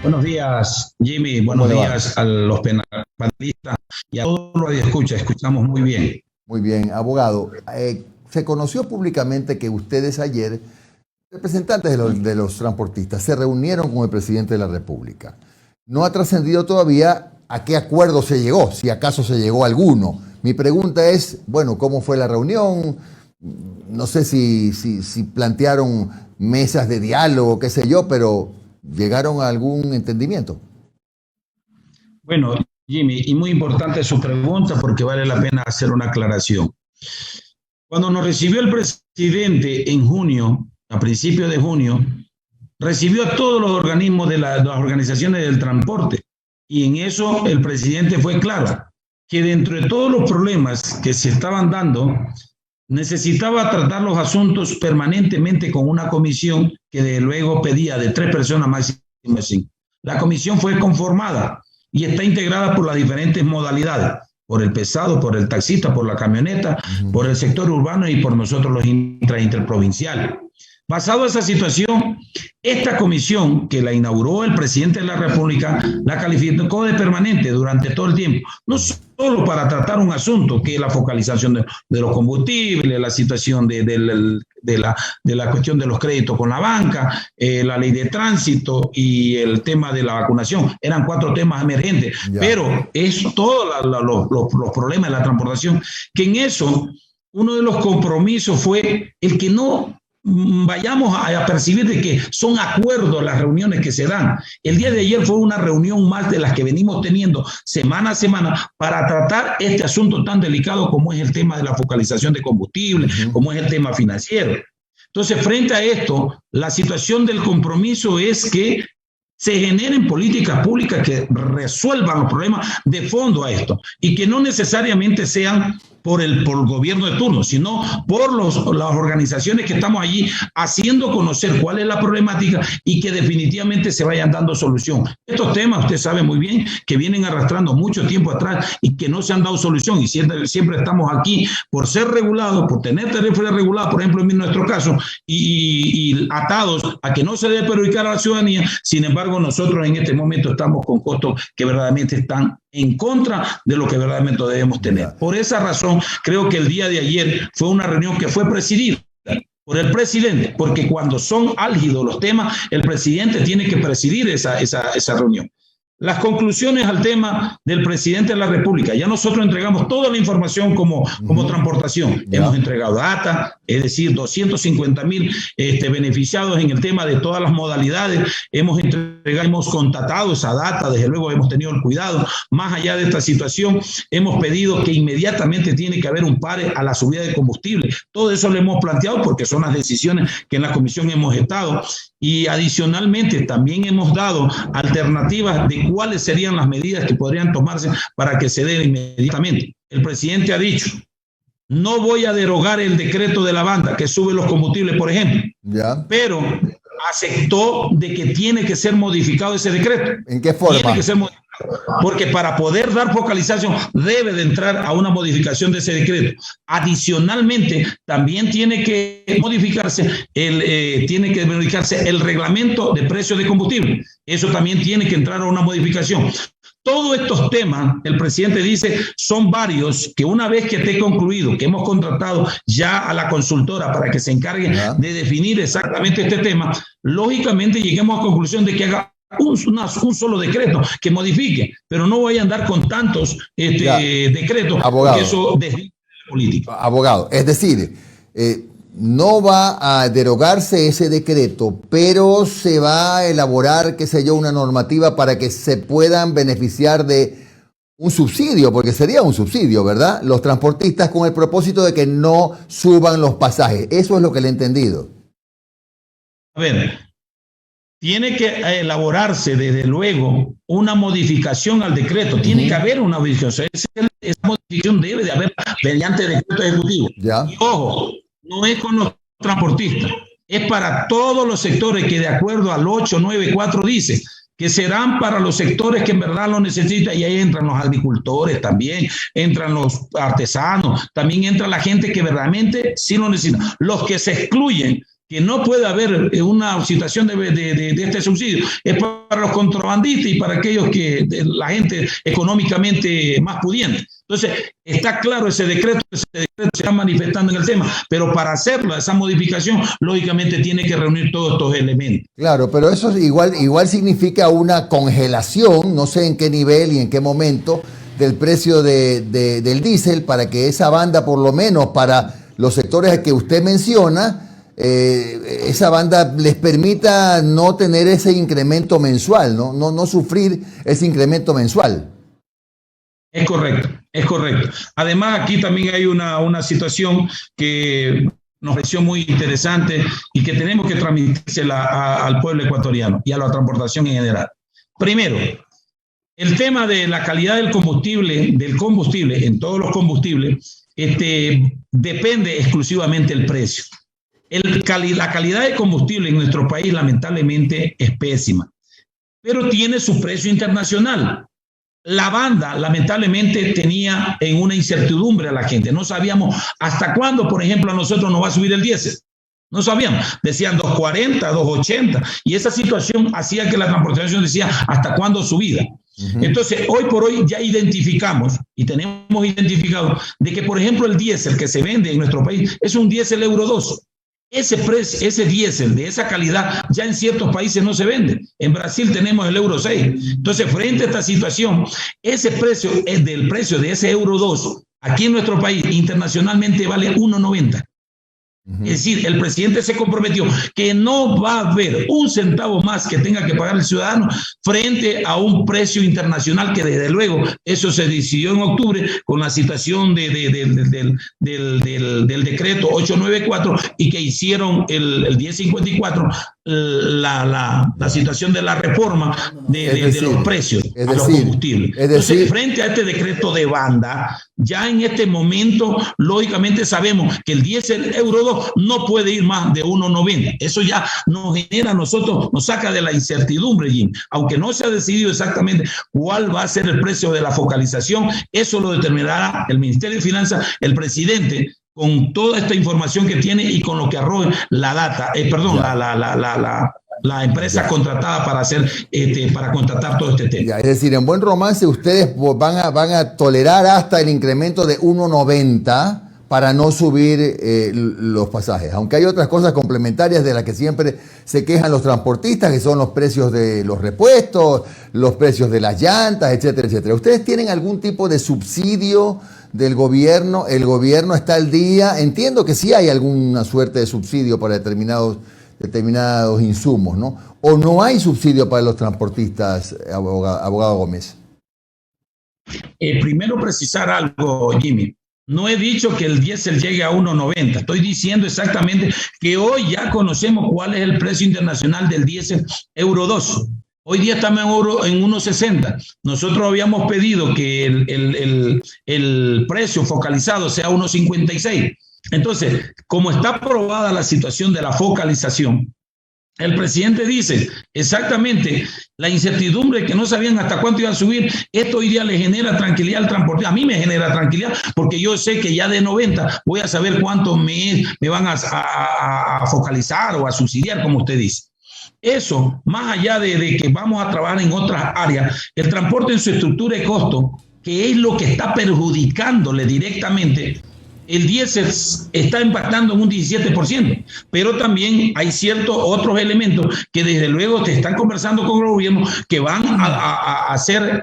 Buenos días, Jimmy. ¿Cómo Buenos le va? días a los panelistas y a todos los que escuchan. Escuchamos muy bien. Muy bien, abogado. Se conoció públicamente que ustedes ayer, representantes de los transportistas, se reunieron con el presidente de la República. No ha trascendido todavía a qué acuerdo se llegó, si acaso se llegó a alguno. Mi pregunta es, bueno, ¿cómo fue la reunión? No sé si plantearon mesas de diálogo, qué sé yo, pero ¿llegaron a algún entendimiento? Bueno, Jimmy, y muy importante su pregunta porque vale la pena hacer una aclaración. Cuando nos recibió el presidente en junio, a principios de junio, recibió a todos los organismos de las organizaciones del transporte. Y en eso el presidente fue claro, que dentro de todos los problemas que se estaban dando, necesitaba tratar los asuntos permanentemente con una comisión que de luego pedía de 3 personas máximo 5. La comisión fue conformada y está integrada por las diferentes modalidades, por el pesado, por el taxista, por la camioneta, por el sector urbano y por nosotros los interprovinciales. Basado en esa situación, esta comisión que la inauguró el presidente de la República la calificó de permanente durante todo el tiempo, no solo para tratar un asunto que es la focalización de los combustibles, la situación de la cuestión de los créditos con la banca, la ley de tránsito y el tema de la vacunación. Eran 4 temas emergentes, pero es todos los problemas de la transportación, que en eso uno de los compromisos fue el que no vayamos a percibir de que son acuerdos las reuniones que se dan. El día de ayer fue una reunión más de las que venimos teniendo semana a semana para tratar este asunto tan delicado como es el tema de la focalización de combustible, como es el tema financiero. Entonces, frente a esto, la situación del compromiso es que se generen políticas públicas que resuelvan los problemas de fondo a esto y que no necesariamente sean por el gobierno de turno, sino por las organizaciones que estamos allí haciendo conocer cuál es la problemática y que definitivamente se vayan dando solución. Estos temas, usted sabe muy bien, que vienen arrastrando mucho tiempo atrás y que no se han dado solución y siempre estamos aquí por ser regulados, por tener tarifas reguladas, por ejemplo, en nuestro caso, y atados a que no se debe perjudicar a la ciudadanía. Sin embargo, nosotros en este momento estamos con costos que verdaderamente están en contra de lo que verdaderamente debemos tener. Por esa razón, creo que el día de ayer fue una reunión que fue presidida por el presidente, porque cuando son álgidos los temas, el presidente tiene que presidir esa reunión. Las conclusiones al tema del presidente de la República. Ya nosotros entregamos toda la información como transportación. Hemos entregado data, es decir, 250,000 beneficiados en el tema de todas las modalidades. Hemos contatado esa data, desde luego hemos tenido el cuidado. Más allá de esta situación, hemos pedido que inmediatamente tiene que haber un pare a la subida de combustible. Todo eso lo hemos planteado porque son las decisiones que en la comisión hemos estado. Y adicionalmente también hemos dado alternativas de cuáles serían las medidas que podrían tomarse para que se dé inmediatamente. El presidente ha dicho, no voy a derogar el decreto de la banda que sube los combustibles, por ejemplo, pero aceptó de que tiene que ser modificado ese decreto. ¿En qué forma? Tiene que ser modificado. Porque para poder dar focalización debe de entrar a una modificación de ese decreto. Adicionalmente, también tiene que modificarse el reglamento de precios de combustible. Eso también tiene que entrar a una modificación. Todos estos temas, el presidente dice, son varios que una vez que esté concluido, que hemos contratado ya a la consultora para que se encargue de definir exactamente este tema, lógicamente lleguemos a la conclusión de que haga un solo decreto que modifique, pero no vaya a andar con tantos decretos, abogado, porque eso desvía la política. Abogado, es decir, no va a derogarse ese decreto, pero se va a elaborar, qué sé yo, una normativa para que se puedan beneficiar de un subsidio, porque sería un subsidio, ¿verdad? Los transportistas con el propósito de que no suban los pasajes. Eso es lo que le he entendido. A ver, tiene que elaborarse desde luego una modificación al decreto. Tiene que haber una modificación. Esa modificación debe de haber mediante decreto ejecutivo. Y ojo, no es con los transportistas, es para todos los sectores que de acuerdo al 894 dice que serán para los sectores que en verdad lo necesitan, y ahí entran los agricultores también, entran los artesanos, también entra la gente que verdaderamente sí lo necesita. Los que se excluyen, que no puede haber una situación de este subsidio, es para los contrabandistas y para aquellos que, la gente económicamente más pudiente. Entonces, está claro ese decreto se está manifestando en el tema, pero para hacerlo, esa modificación, lógicamente tiene que reunir todos estos elementos. Claro, pero eso igual significa una congelación, no sé en qué nivel y en qué momento, del precio del diésel, para que esa banda, por lo menos para los sectores que usted menciona, esa banda les permita no tener ese incremento mensual, no sufrir ese incremento mensual. Es correcto, es correcto. Además, aquí también hay una situación que nos pareció muy interesante y que tenemos que transmitírsela al pueblo ecuatoriano y a la transportación en general. Primero, el tema de la calidad del combustible en todos los combustibles, depende exclusivamente del precio. La calidad de combustible en nuestro país lamentablemente es pésima, pero tiene su precio internacional. La banda lamentablemente tenía en una incertidumbre a la gente. No sabíamos hasta cuándo, por ejemplo, a nosotros nos va a subir el diésel. No sabíamos. Decían 2.40, 2.80. Y esa situación hacía que la transportación decía hasta cuándo subida. Entonces, hoy por hoy ya identificamos y tenemos identificado de que, por ejemplo, el diésel que se vende en nuestro país es un diésel Euro 2. Ese diésel de esa calidad ya en ciertos países no se vende. En Brasil tenemos el Euro 6. Entonces, frente a esta situación, ese precio es del precio de ese Euro 2. Aquí en nuestro país internacionalmente vale 1.90. Es decir, el presidente se comprometió que no va a haber un centavo más que tenga que pagar el ciudadano frente a un precio internacional que desde luego eso se decidió en octubre con la situación del decreto 894 y que hicieron el 1054 la situación de la reforma de los precios a los combustibles. Entonces, frente a este decreto de banda, ya en este momento, lógicamente sabemos que el diésel Euro 2 no puede ir más de 1.90. Eso ya nos genera a nosotros, nos saca de la incertidumbre, Jim. Aunque no se ha decidido exactamente cuál va a ser el precio de la focalización, eso lo determinará el Ministerio de Finanzas, el presidente, con toda esta información que tiene y con lo que arroje la data, la empresa contratada para hacer para contratar todo este tema. Es decir, en buen romance ustedes van a tolerar hasta el incremento de 1.90 para no subir los pasajes. Aunque hay otras cosas complementarias de las que siempre se quejan los transportistas, que son los precios de los repuestos, los precios de las llantas, etcétera, etcétera. ¿Ustedes tienen algún tipo de subsidio del gobierno? ¿El gobierno está al día? Entiendo que sí hay alguna suerte de subsidio para determinados insumos, ¿no? ¿O no hay subsidio para los transportistas, abogado Gómez? Primero precisar algo, Jimmy. No he dicho que el diésel llegue a 1.90. Estoy diciendo exactamente que hoy ya conocemos cuál es el precio internacional del diésel Euro 2. Hoy día estamos en 1.60. Nosotros habíamos pedido que el precio focalizado sea 1.56. Entonces, como está aprobada la situación de la focalización, el presidente dice exactamente la incertidumbre que no sabían hasta cuánto iba a subir. Esto hoy día le genera tranquilidad al transportista. A mí me genera tranquilidad porque yo sé que ya de 90 voy a saber cuánto me van a focalizar o a subsidiar, como usted dice. Eso, más allá de que vamos a trabajar en otras áreas, el transporte en su estructura de costo, que es lo que está perjudicándole directamente, el diésel está impactando en un 17%, pero también hay ciertos otros elementos que desde luego te están conversando con el gobierno que van a ser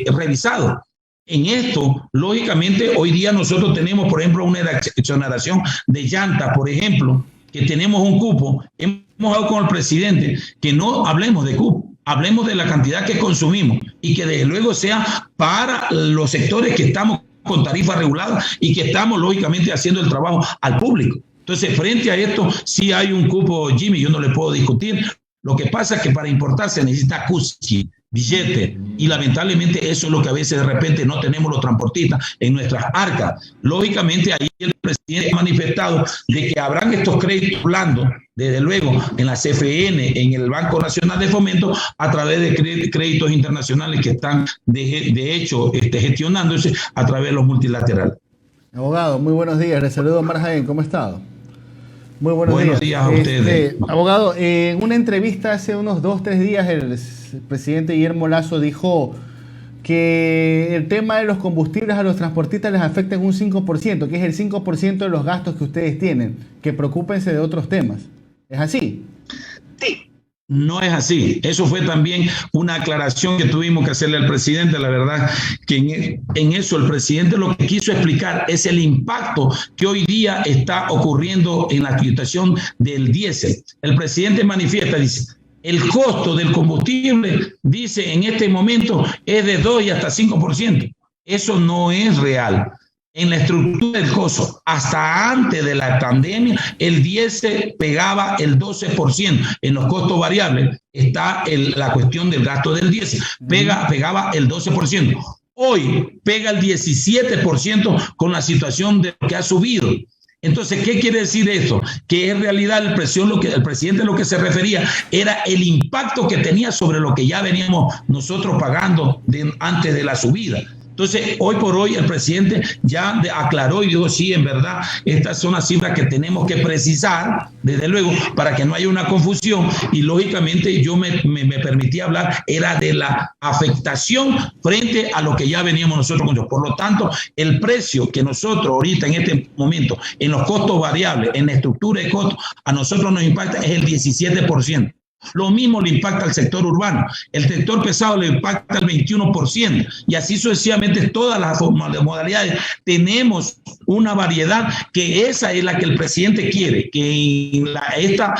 revisados. En esto, lógicamente, hoy día nosotros tenemos, por ejemplo, una exoneración de llantas, por ejemplo, que tenemos un cupo. Hemos hablado con el presidente que no hablemos de cupo, hablemos de la cantidad que consumimos y que desde luego sea para los sectores que estamos con tarifas reguladas y que estamos lógicamente haciendo el trabajo al público. Entonces, frente a esto, sí hay un cupo, Jimmy, yo no le puedo discutir. Lo que pasa es que para importar se necesita cusi, billete, y lamentablemente eso es lo que a veces de repente no tenemos los transportistas en nuestras arcas. Lógicamente, ahí el presidente ha manifestado de que habrán estos créditos blandos, desde luego, en la CFN, en el Banco Nacional de Fomento, a través de créditos internacionales que están, de hecho, gestionándose a través de los multilaterales. Abogado, muy buenos días. Les saludo Omar Jaén. ¿Cómo ha estado? Muy buenos días a ustedes. Abogado, en una entrevista hace unos 2-3 días, el presidente Guillermo Lasso dijo que el tema de los combustibles a los transportistas les afecta en un 5%, que es el 5% de los gastos que ustedes tienen, que preocúpense de otros temas. ¿Es así? Sí. No es así. Eso fue también una aclaración que tuvimos que hacerle al presidente. La verdad que en eso el presidente lo que quiso explicar es el impacto que hoy día está ocurriendo en la situación del diésel. El presidente manifiesta, dice, el costo del combustible, dice, en este momento es de 2 y hasta 5%. Eso no es real. En la estructura del costo, hasta antes de la pandemia, el diésel pegaba el 12%. En los costos variables está la cuestión del gasto del diésel. Pegaba el 12%. Hoy pega el 17% con la situación de lo que ha subido. Entonces, ¿qué quiere decir esto? Que en realidad el presidente lo que se refería era el impacto que tenía sobre lo que ya veníamos nosotros pagando antes de la subida. Entonces, hoy por hoy el presidente ya aclaró y dijo, sí, en verdad, estas son las cifras que tenemos que precisar, desde luego, para que no haya una confusión. Y lógicamente yo me permití hablar, era de la afectación frente a lo que ya veníamos nosotros con ellos. Por lo tanto, el precio que nosotros ahorita en este momento, en los costos variables, en la estructura de costos, a nosotros nos impacta es el 17%. Lo mismo le impacta al sector urbano, el sector pesado le impacta el 21% y así sucesivamente todas las modalidades. Tenemos una variedad que esa es la que el presidente quiere, que esta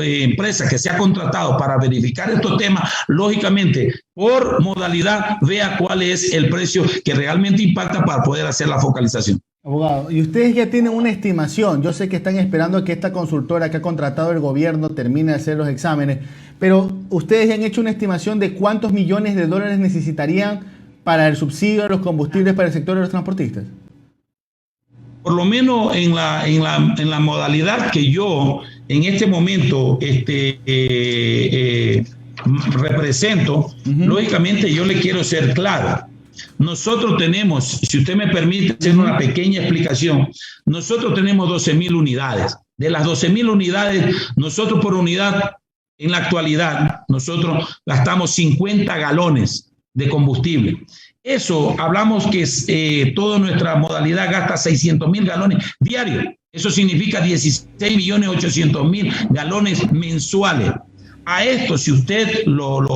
empresa que se ha contratado para verificar estos temas, lógicamente por modalidad vea cuál es el precio que realmente impacta para poder hacer la focalización. Abogado, y ustedes ya tienen una estimación. Yo sé que están esperando a que esta consultora que ha contratado el gobierno termine de hacer los exámenes, pero ustedes ya han hecho una estimación de cuántos millones de dólares necesitarían para el subsidio a los combustibles para el sector de los transportistas. Por lo menos en la modalidad que yo en este momento represento, lógicamente yo le quiero ser claro. Nosotros tenemos, si usted me permite hacer una pequeña explicación, nosotros tenemos 12,000 unidades. De las 12,000 unidades, nosotros por unidad, en la actualidad, nosotros gastamos 50 galones de combustible. Eso, hablamos que toda nuestra modalidad gasta 600,000 galones diarios. Eso significa 16.800.000 galones mensuales. A esto, si usted lo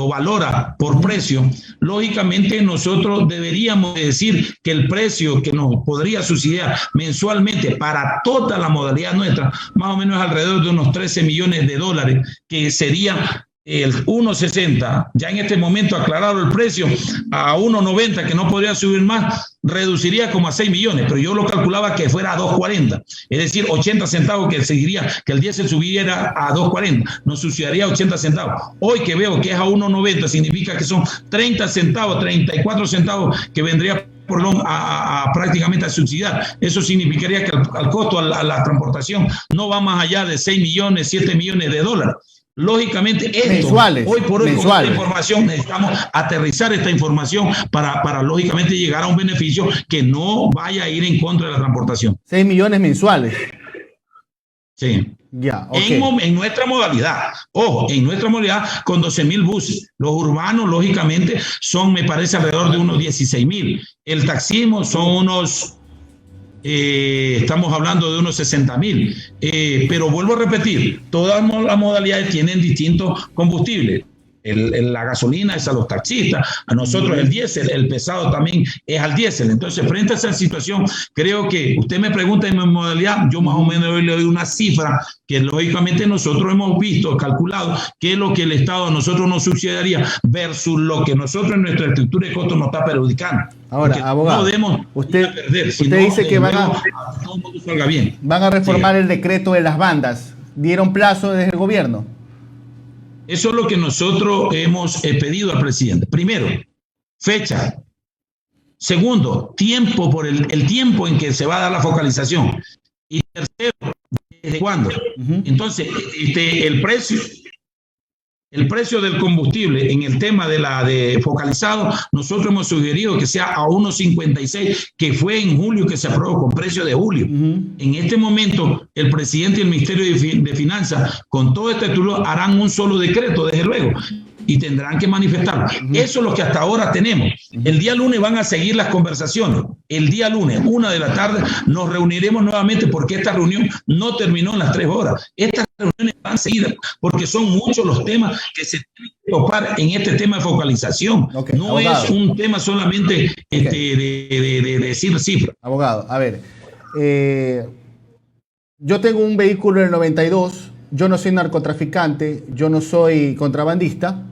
valora por precio, lógicamente nosotros deberíamos decir que el precio que nos podría subsidiar mensualmente para toda la modalidad nuestra, más o menos alrededor de unos 13 millones de dólares, que sería el 1.60, ya en este momento aclarado el precio a 1.90, que no podría subir más, reduciría como a 6 millones, pero yo lo calculaba que fuera a 2.40, es decir, 80 centavos que seguiría, que el diésel subiera a 2.40, nos subsidiaría 80 centavos. Hoy que veo que es a 1.90, significa que son 30 centavos, 34 centavos que vendría prácticamente a subsidiar. Eso significaría que al costo a la transportación no va más allá de 6 millones, 7 millones de dólares. Lógicamente, esto, mensuales, hoy por hoy, con esta información, necesitamos aterrizar esta información para lógicamente llegar a un beneficio que no vaya a ir en contra de la transportación. 6 millones mensuales. Sí. Ya, okay. En nuestra modalidad, ojo, en nuestra modalidad con 12,000 buses. Los urbanos, lógicamente, son, me parece, alrededor de unos 16,000. El taxismo son unos... estamos hablando de unos 60,000, pero vuelvo a repetir, todas las modalidades tienen distintos combustibles. La gasolina es a los taxistas, a nosotros el diésel, el pesado también es al diésel. Entonces, frente a esa situación, creo que usted me pregunta en mi modalidad, yo más o menos le doy una cifra que lógicamente nosotros hemos visto, calculado, que es lo que el Estado a nosotros nos subsidiaría versus lo que nosotros en nuestra estructura de costos nos está perjudicando. Ahora, abogado, no debemos usted perder, usted dice que van a reformar el decreto de las bandas. ¿Dieron plazo desde el gobierno? Eso es lo que nosotros hemos pedido al presidente. Primero, fecha. Segundo, tiempo por el tiempo en que se va a dar la focalización. Y tercero, ¿desde cuándo? Entonces, el precio el precio del combustible en el tema de focalizado, nosotros hemos sugerido que sea a 1.56, que fue en julio que se aprobó con precio de julio. En este momento, el presidente y el Ministerio de Finanzas, con todo este título, harán un solo decreto, desde luego, y tendrán que manifestarlo. Eso es lo que hasta ahora tenemos. El día lunes van a seguir las conversaciones. El día lunes, 1 de la tarde, nos reuniremos nuevamente porque esta reunión no terminó en las 3 horas. Estas reuniones van seguidas porque son muchos los temas que se tienen que topar en este tema de focalización. No abogado, es un tema solamente de decir cifras. Abogado, a ver, yo tengo un vehículo del 92, yo no soy narcotraficante, yo no soy contrabandista.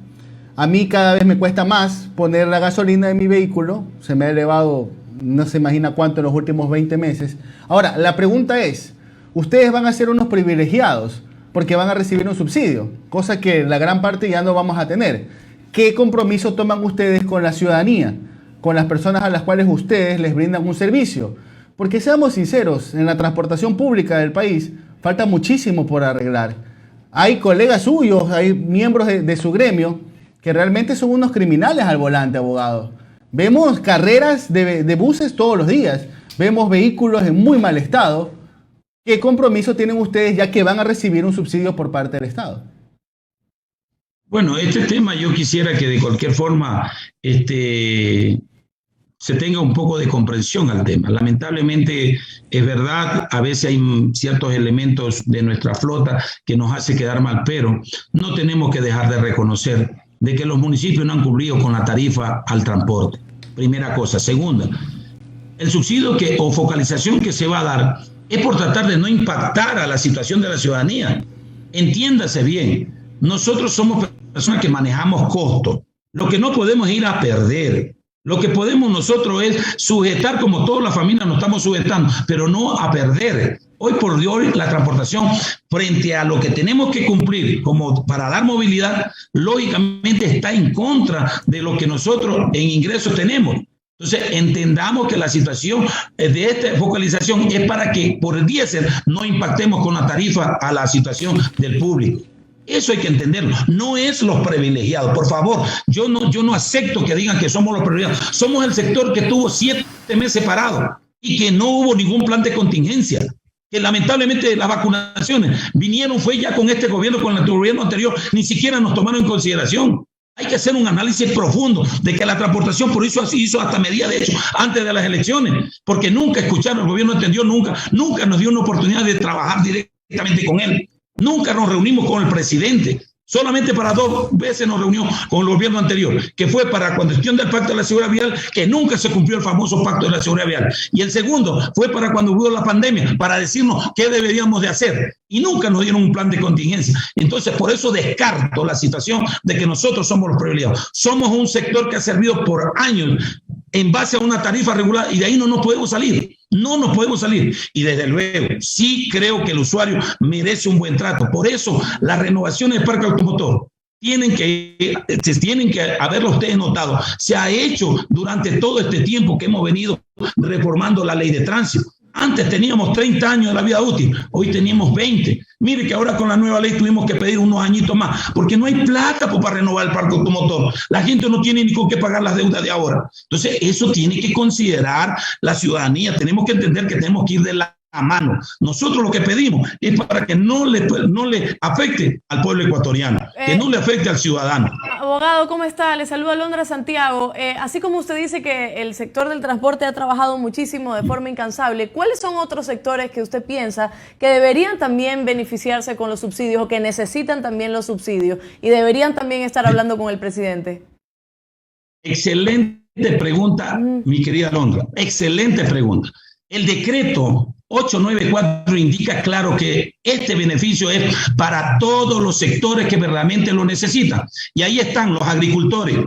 A mí cada vez me cuesta más poner la gasolina en mi vehículo. Se me ha elevado, no se imagina cuánto en los últimos 20 meses. Ahora, la pregunta es, ustedes van a ser unos privilegiados porque van a recibir un subsidio, cosa que la gran parte ya no vamos a tener. ¿Qué compromiso toman ustedes con la ciudadanía, con las personas a las cuales ustedes les brindan un servicio? Porque seamos sinceros, en la transportación pública del país falta muchísimo por arreglar. Hay colegas suyos, hay miembros de su gremio que realmente son unos criminales al volante, abogado. Vemos carreras de buses todos los días, vemos vehículos en muy mal estado. ¿Qué compromiso tienen ustedes ya que van a recibir un subsidio por parte del Estado? Bueno, este tema yo quisiera que de cualquier forma se tenga un poco de comprensión al tema. Lamentablemente, es verdad, a veces hay ciertos elementos de nuestra flota que nos hace quedar mal, pero no tenemos que dejar de reconocer de que los municipios no han cumplido con la tarifa al transporte. Primera cosa. Segunda, el subsidio o focalización que se va a dar es por tratar de no impactar a la situación de la ciudadanía. Entiéndase bien, nosotros somos personas que manejamos costos. Lo que no podemos ir a perder. Lo que podemos nosotros es sujetar, como toda la familia nos estamos sujetando, pero no a perder. Hoy por hoy la transportación, frente a lo que tenemos que cumplir como para dar movilidad, lógicamente está en contra de lo que nosotros en ingresos tenemos. Entonces entendamos que la situación de esta focalización es para que por el diésel no impactemos con la tarifa a la situación del público. Eso hay que entenderlo. No es los privilegiados. Por favor, yo no acepto que digan que somos los privilegiados. Somos el sector que tuvo 7 meses parado y que no hubo ningún plan de contingencia. Que lamentablemente las vacunaciones vinieron, fue ya con este gobierno, con el gobierno anterior, ni siquiera nos tomaron en consideración. Hay que hacer un análisis profundo de que la transportación por eso hizo hasta medida de hecho antes de las elecciones, porque nunca escucharon, el gobierno entendió, nunca nos dio una oportunidad de trabajar directamente con él. Nunca nos reunimos con el presidente. Solamente para 2 veces nos reunió con el gobierno anterior, que fue para la cuestión del Pacto de la Seguridad Vial, que nunca se cumplió el famoso Pacto de la Seguridad Vial. Y el segundo fue para cuando hubo la pandemia, para decirnos qué deberíamos de hacer. Y nunca nos dieron un plan de contingencia. Entonces, por eso descarto la situación de que nosotros somos los privilegiados. Somos un sector que ha servido por años en base a una tarifa regular y de ahí no nos podemos salir. No nos podemos salir. Y desde luego, sí creo que el usuario merece un buen trato. Por eso, las renovaciones del parque automotor tienen que haberlo ustedes notado. Se ha hecho durante todo este tiempo que hemos venido reformando la ley de tránsito. Antes teníamos 30 años de la vida útil, hoy teníamos 20. Mire que ahora con la nueva ley tuvimos que pedir unos añitos más, porque no hay plata para renovar el parque automotor. La gente no tiene ni con qué pagar las deudas de ahora. Entonces, eso tiene que considerar la ciudadanía. Tenemos que entender que tenemos que ir de la mano. Nosotros lo que pedimos es para que no le afecte al pueblo ecuatoriano, que no le afecte al ciudadano. Abogado, ¿cómo está? Le saluda Londra Santiago. Así como usted dice que el sector del transporte ha trabajado muchísimo de forma incansable, ¿cuáles son otros sectores que usted piensa que deberían también beneficiarse con los subsidios o que necesitan también los subsidios y deberían también estar hablando con el presidente? Excelente pregunta, mi querida Londra. Excelente pregunta. El decreto 894 indica claro que este beneficio es para todos los sectores que verdaderamente lo necesitan. Y ahí están los agricultores,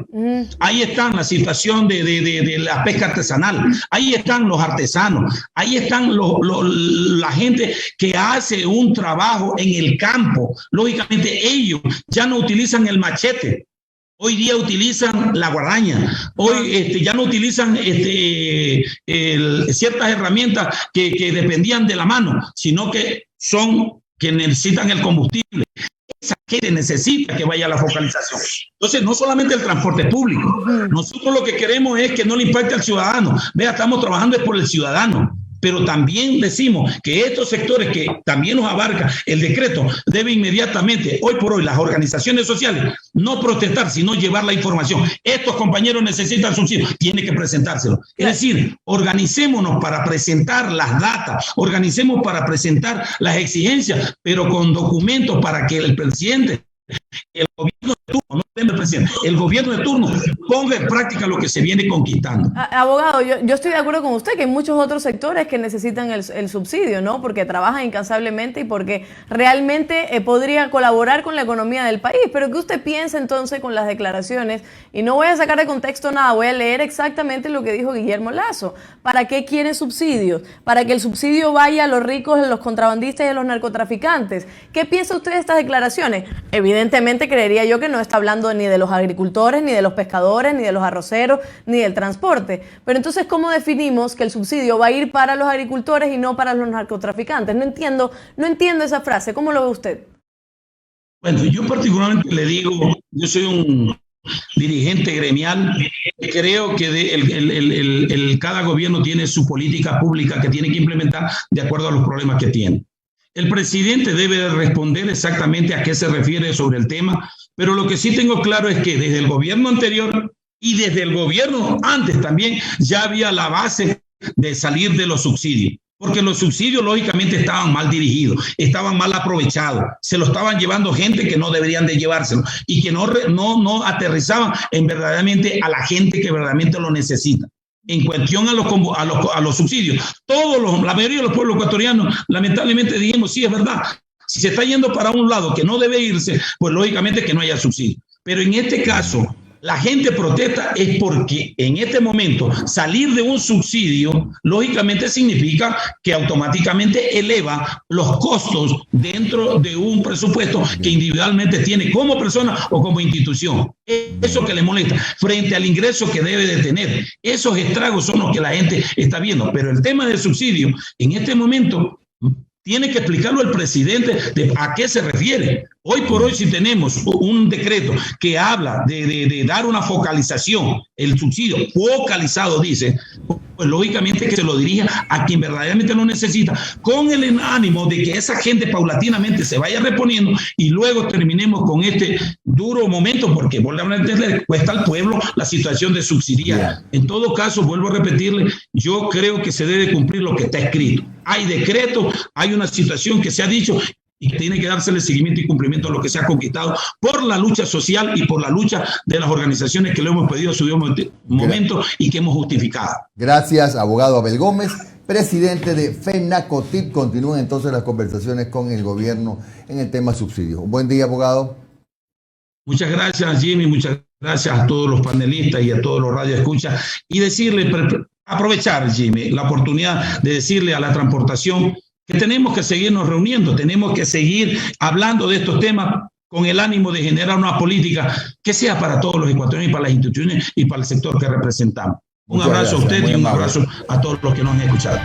ahí están la situación de la pesca artesanal, ahí están los artesanos, ahí están la gente que hace un trabajo en el campo. Lógicamente ellos ya no utilizan el machete. Hoy día utilizan la guadaña, hoy ya no utilizan ciertas herramientas que dependían de la mano, sino que necesitan el combustible. esa gente necesita que vaya a la focalización. Entonces, no solamente el transporte público. Nosotros lo que queremos es que no le impacte al ciudadano. Vea, estamos trabajando es por el ciudadano. Pero también decimos que estos sectores que también nos abarca el decreto debe inmediatamente, hoy por hoy, las organizaciones sociales no protestar, sino llevar la información. Estos compañeros necesitan subsidio, tiene que presentárselo. Es decir, organicémonos para presentar las datas, organicemos para presentar las exigencias, pero con documentos para que el presidente, el gobierno de turno, no el presidente, el gobierno de turno ponga en práctica lo que se viene conquistando. Abogado, yo estoy de acuerdo con usted que hay muchos otros sectores que necesitan el subsidio, ¿no? Porque trabajan incansablemente y porque realmente podría colaborar con la economía del país. Pero ¿qué usted piensa entonces con las declaraciones? Y no voy a sacar de contexto nada, voy a leer exactamente lo que dijo Guillermo Lasso. ¿Para qué quieren subsidios? Para que el subsidio vaya a los ricos, a los contrabandistas y a los narcotraficantes. ¿Qué piensa usted de estas declaraciones? Evidentemente creería yo que no está hablando ni de los agricultores, ni de los pescadores, ni de los arroceros, ni del transporte. Pero entonces, ¿cómo definimos que el subsidio va a ir para los agricultores y no para los narcotraficantes? No entiendo esa frase. ¿Cómo lo ve usted? Bueno, yo particularmente le digo, yo soy un dirigente gremial, creo que cada gobierno tiene su política pública que tiene que implementar de acuerdo a los problemas que tiene. El presidente debe responder exactamente a qué se refiere sobre el tema, pero lo que sí tengo claro es que desde el gobierno anterior y desde el gobierno antes también ya había la base de salir de los subsidios, porque los subsidios lógicamente estaban mal dirigidos, estaban mal aprovechados, se lo estaban llevando gente que no deberían de llevárselo y que no aterrizaban en verdaderamente a la gente que verdaderamente lo necesita. En cuestión a los subsidios, la mayoría de los pueblos ecuatorianos, lamentablemente dijimos, sí, es verdad, si se está yendo para un lado que no debe irse, pues lógicamente que no haya subsidio. Pero en este caso, la gente protesta es porque en este momento salir de un subsidio, lógicamente significa que automáticamente eleva los costos dentro de un presupuesto que individualmente tiene como persona o como institución. Eso que le molesta frente al ingreso que debe de tener. Esos estragos son los que la gente está viendo. Pero el tema del subsidio, en este momento, tiene que explicarlo el presidente de a qué se refiere. Hoy por hoy, si tenemos un decreto que habla de dar una focalización, el subsidio focalizado, dice, pues lógicamente que se lo dirija a quien verdaderamente lo necesita, con el ánimo de que esa gente paulatinamente se vaya reponiendo y luego terminemos con este duro momento, porque le cuesta al pueblo la situación de subsidiar. En todo caso, vuelvo a repetirle, yo creo que se debe cumplir lo que está escrito. Hay decreto, hay una situación que se ha dicho y que tiene que dársele seguimiento y cumplimiento a lo que se ha conquistado por la lucha social y por la lucha de las organizaciones que le hemos pedido a su momento y que hemos justificado. Gracias, abogado Abel Gómez, presidente de FENACOTIP. Continúen entonces las conversaciones con el gobierno en el tema subsidios. Buen día, abogado. Muchas gracias, Jimmy. Muchas gracias a todos los panelistas y a todos los radioescuchas. Y decirle, aprovechar, Jimmy, la oportunidad de decirle a la transportación que tenemos que seguirnos reuniendo, tenemos que seguir hablando de estos temas con el ánimo de generar una política que sea para todos los ecuatorianos y para las instituciones y para el sector que representamos. Un abrazo a usted y un abrazo a todos los que nos han escuchado.